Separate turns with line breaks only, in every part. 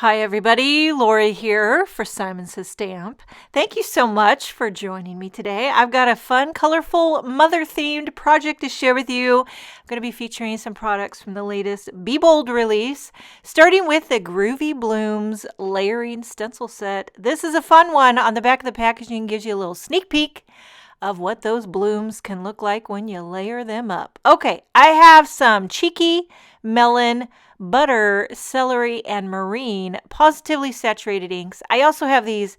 Hi everybody, Lori here for Simon Says Stamp. Thank you so much for joining me today. I've got a fun, colorful, mother-themed project to share with you. I'm going to be featuring some products from the latest Be Bold release, starting with the Groovy Blooms layering stencil set. This is a fun one. On the back of the packaging gives you a little sneak peek of what those blooms can look like when you layer them up. Okay, I have some cheeky melon, butter, celery, and marine positively saturated inks. I also have these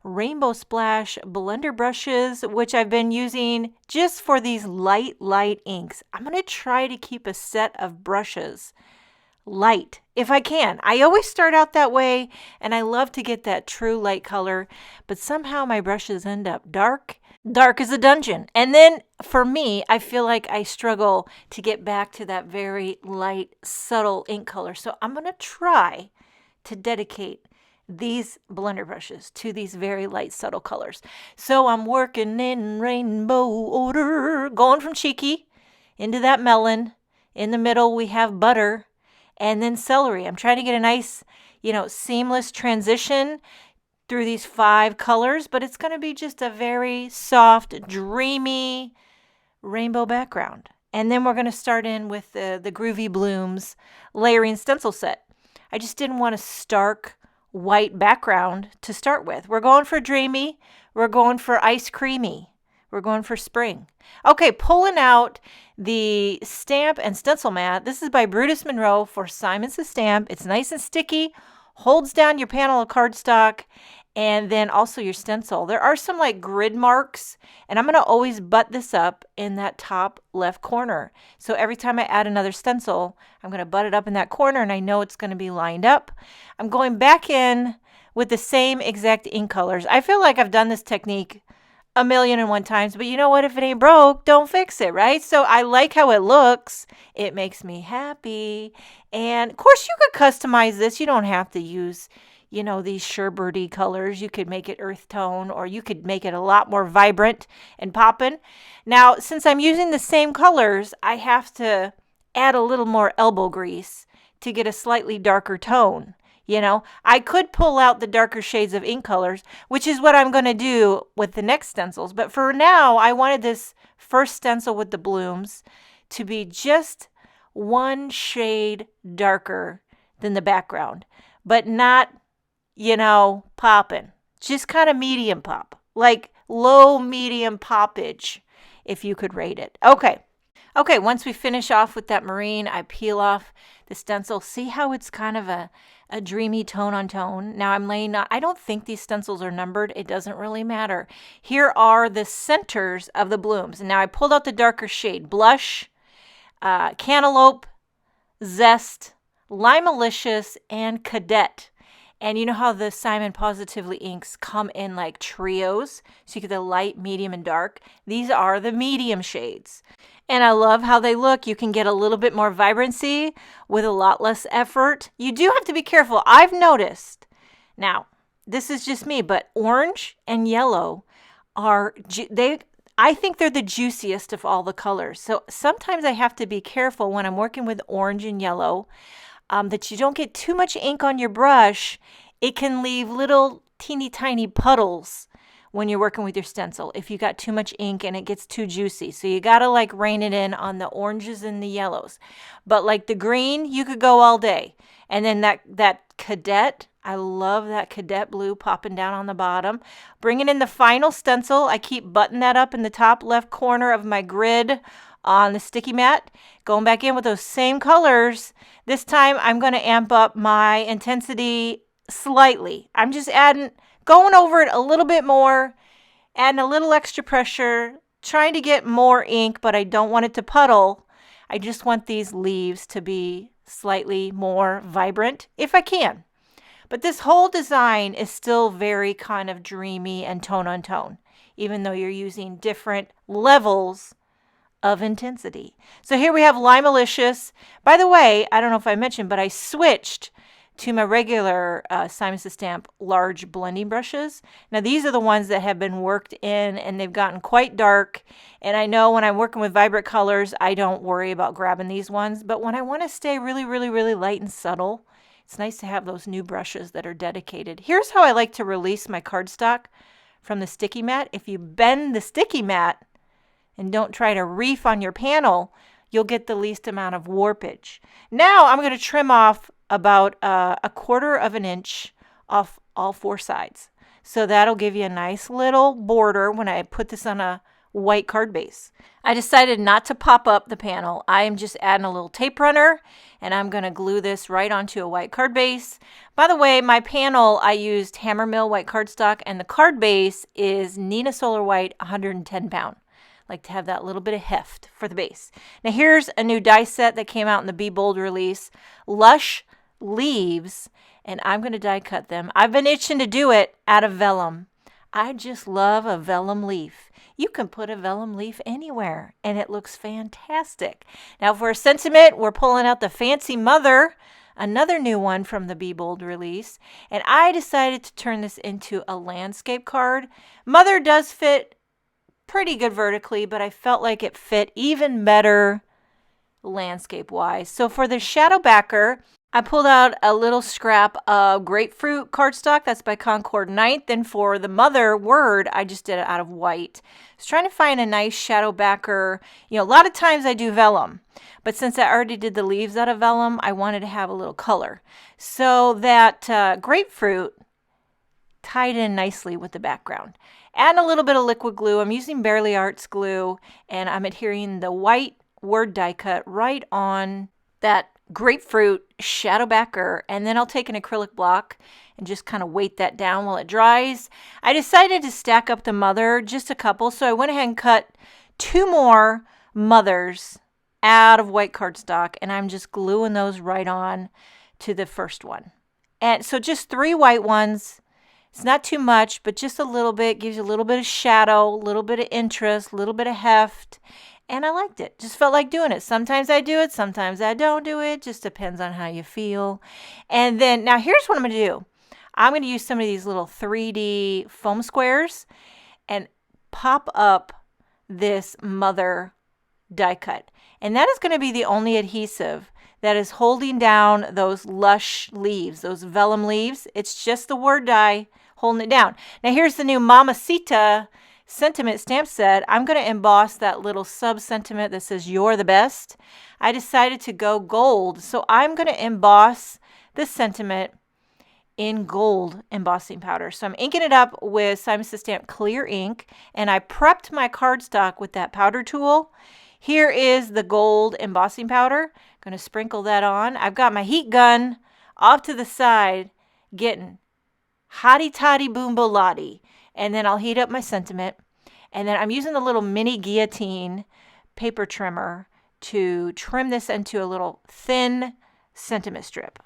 Rainbow Splash blender brushes, which I've been using just for these light inks. I'm going to try to keep a set of brushes light if I can. I always start out that way, and I love to get that true light color, but somehow my brushes end up dark as a dungeon. And then for me, I feel like I struggle to get back to that very light, subtle ink color. So I'm going to try to dedicate these blender brushes to these very light, subtle colors. So I'm working in rainbow order, going from cheeky into that melon. In the middle, we have butter and then celery. I'm trying to get a nice, seamless transition through these 5 colors, but it's going to be just a very soft, dreamy rainbow background. And then we're going to start in with the Groovy Blooms layering stencil set. I just didn't want a stark white background to start with. We're going for dreamy. We're going for ice creamy. We're going for spring. Okay, pulling out the stamp and stencil mat. This is by Brutus Monroe for Simon Says Stamp. It's nice and sticky, holds down your panel of cardstock, and then also your stencil. There are some like grid marks, and I'm going to always butt this up in that top left corner. So every time I add another stencil, I'm going to butt it up in that corner, and I know it's going to be lined up. I'm going back in with the same exact ink colors. I feel like I've done this technique 1,000,001 times, but you know what? If it ain't broke, don't fix it, right? So I like how it looks. It makes me happy. And of course, you could customize this. You don't have to use, these sherbety colors. You could make it earth tone, or you could make it a lot more vibrant and poppin'. Now, since I'm using the same colors, I have to add a little more elbow grease to get a slightly darker tone. I could pull out the darker shades of ink colors, which is what I'm going to do with the next stencils. But for now, I wanted this first stencil with the blooms to be just one shade darker than the background, but not, popping. Just kind of medium pop, like low medium poppage, if you could rate it. Okay, once we finish off with that marine, I peel off the stencil. See how it's kind of a dreamy tone on tone. Now I'm laying on, I don't think these stencils are numbered. It doesn't really matter. Here are the centers of the blooms. And now I pulled out the darker shade. Blush, Cantaloupe, Zest, Limelicious, and Cadet. And you know how the Simon Pawsitively inks come in like trios? So you get the light, medium, and dark. These are the medium shades. And I love how they look. You can get a little bit more vibrancy with a lot less effort. You do have to be careful. I've noticed, now, this is just me, but orange and yellow I think they're the juiciest of all the colors. So sometimes I have to be careful when I'm working with orange and yellow that you don't get too much ink on your brush. It can leave little teeny tiny puddles when you're working with your stencil if you got too much ink and it gets too juicy. So you got to rein it in on the oranges and the yellows. But like the green, you could go all day. And then that Cadet, I love that Cadet blue popping down on the bottom. Bringing in the final stencil, I keep buttoning that up in the top left corner of my grid on the sticky mat. Going back in with those same colors. This time I'm going to amp up my intensity slightly. I'm just going over it a little bit more, adding a little extra pressure, trying to get more ink, but I don't want it to puddle. I just want these leaves to be slightly more vibrant if I can. But this whole design is still very kind of dreamy and tone on tone, even though you're using different levels of intensity. So here we have Limelicious. By the way, I don't know if I mentioned, but I switched to my regular Simon Says Stamp large blending brushes. Now these are the ones that have been worked in and they've gotten quite dark. And I know when I'm working with vibrant colors, I don't worry about grabbing these ones. But when I want to stay really, really, really light and subtle, It's nice to have those new brushes that are dedicated. Here's how I like to release my cardstock from the sticky mat. If you bend the sticky mat and don't try to reef on your panel, you'll get the least amount of warpage. Now I'm going to trim off about 1/4 of an inch off all 4 sides. So that'll give you a nice little border when I put this on a white card base. I decided not to pop up the panel. I am just adding a little tape runner, and I'm going to glue this right onto a white card base. By the way, my panel, I used Hammermill white cardstock, and the card base is Neenah Solar White 110 pound. Like to have that little bit of heft for the base. Now here's a new die set that came out in the Be Bold release. Lush leaves, and I'm going to die cut them. I've been itching to do it out of vellum. I just love a vellum leaf. You can put a vellum leaf anywhere, and it looks fantastic. Now for a sentiment, we're pulling out the Fancy Mother, another new one from the Be Bold release, and I decided to turn this into a landscape card. Mother does fit pretty good vertically, but I felt like it fit even better landscape wise. So for the shadow backer, I pulled out a little scrap of grapefruit cardstock. That's by Concord 9th. And for the mother word, I just did it out of white. I was trying to find a nice shadow backer. You know, a lot of times I do vellum, but since I already did the leaves out of vellum, I wanted to have a little color. So that grapefruit tied in nicely with the background. Add a little bit of liquid glue. I'm using Barely Arts glue, and I'm adhering the white word die cut right on that grapefruit shadow backer, and then I'll take an acrylic block and just kind of weight that down while it dries. I decided to stack up the mother, just a couple, so I went ahead and cut 2 more mothers out of white cardstock, and I'm just gluing those right on to the first one. And so just 3 white ones. It's not too much, but just a little bit. Gives you a little bit of shadow, a little bit of interest, a little bit of heft. And I liked it. Just felt like doing it. Sometimes I do it. Sometimes I don't do it. Just depends on how you feel. And then, now here's what I'm going to do. I'm going to use some of these little 3D foam squares and pop up this mother die cut. And that is going to be the only adhesive that is holding down those Lush leaves, those vellum leaves. It's just the word die holding it down. Now here's the new Mamacita sentiment stamp set. I'm going to emboss that little sub sentiment that says "You're the best." I decided to go gold, so I'm going to emboss this sentiment in gold embossing powder. So I'm inking it up with Simon Says Stamp clear ink, and I prepped my cardstock with that powder tool. Here is the gold embossing powder. I'm going to sprinkle that on. I've got my heat gun off to the side getting hotty toddy boom bolati. And then I'll heat up my sentiment. And then I'm using the little mini guillotine paper trimmer to trim this into a little thin sentiment strip.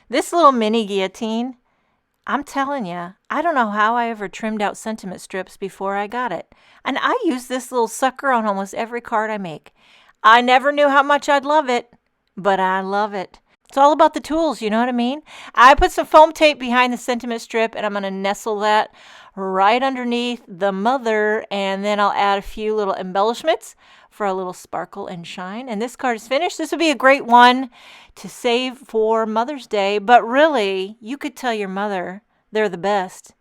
This little mini guillotine, I'm telling you, I don't know how I ever trimmed out sentiment strips before I got it. And I use this little sucker on almost every card I make. I never knew how much I'd love it, but I love it. It's all about the tools, you know what I mean? I put some foam tape behind the sentiment strip, and I'm going to nestle that right underneath the mother, and then I'll add a few little embellishments for a little sparkle and shine. And this card is finished. This would be a great one to save for Mother's Day, but really, you could tell your mother they're the best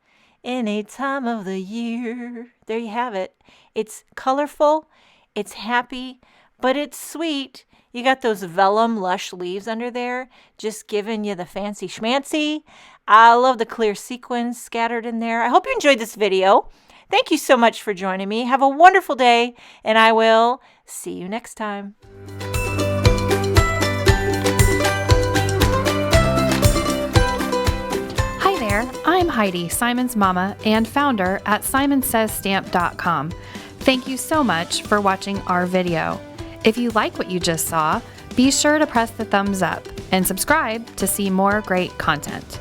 any time of the year. There you have it. It's colorful, it's happy, but it's sweet. You got those vellum Lush leaves under there, just giving you the fancy schmancy. I love the clear sequins scattered in there. I hope you enjoyed this video. Thank you so much for joining me. Have a wonderful day, and I will see you next time.
Hi there, I'm Heidi, Simon's mama and founder at simonsaysstamp.com. Thank you so much for watching our video. If you like what you just saw, be sure to press the thumbs up and subscribe to see more great content.